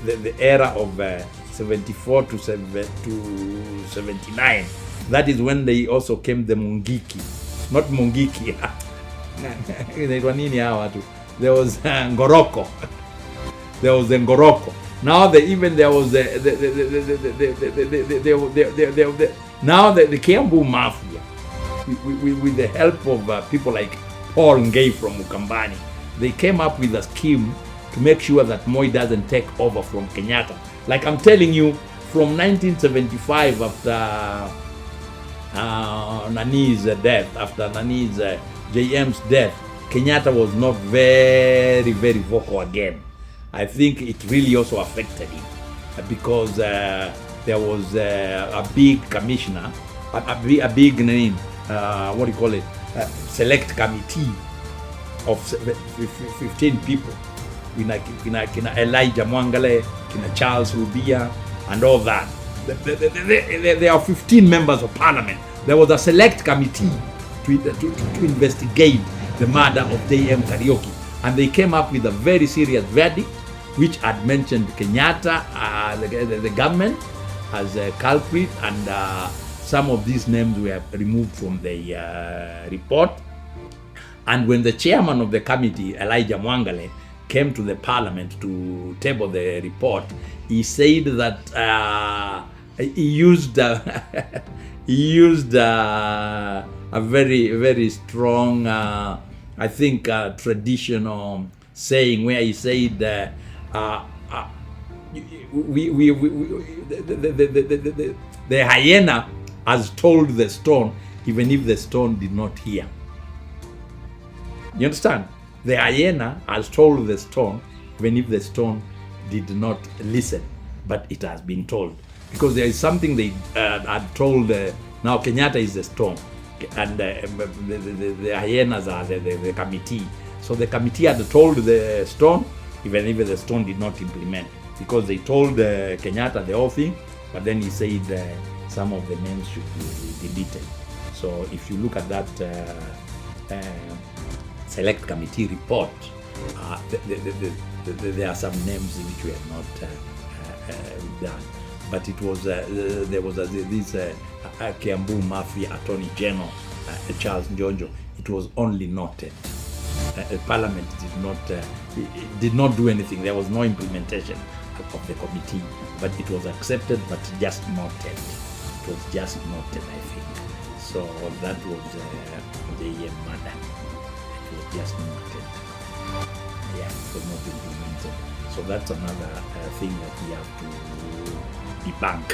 the era of 74 to 79. That is when they also came the Mungiki. Not Mungiki. There was NGOROKO. There was NGOROKO. Now there was now the Kiambu Mafia, with the help of people like Paul Ngei from Ukambani, they came up with a scheme to make sure that Moi doesn't take over from Kenyatta. Like I'm telling you, from 1975, after Nani's death, after Nani's JM's death, Kenyatta was not very vocal again. I think it really also affected him because there was a big commissioner, a big name, what do you call it, select committee of 15 people. Kina Elijah Mwangale, kina Charles Rubia, and all that. There are 15 members of parliament. There was a select committee to investigate the murder of JM Kariuki, and they came up with a very serious verdict, which had mentioned Kenyatta, the government, as a culprit, and some of these names were removed from the report. And when the chairman of the committee, Elijah Mwangale, came to the parliament to table the report, he said that he used a very strong, I think, traditional saying where he said the hyena has told the stone, even if the stone did not hear. You understand? The hyena has told the stone, even if the stone did not listen, but it has been told. Because there is something they had told, now Kenyatta is the stone, and the hyenas are the committee. So the committee had told the stone, even if the stone did not implement, because they told Kenyatta the whole thing, but then he said some of the names should be deleted. So if you look at that select committee report, there are some names which were not done. But it was there was this Kiambu Mafia Attorney General Charles Njonjo. It was only noted. Parliament did not do anything. There was no implementation of the committee, but it was accepted, but just noted. It was just noted, I think. So that was the murder. It was just noted. Yeah, it was not implemented. So that's another thing that we have to debunk.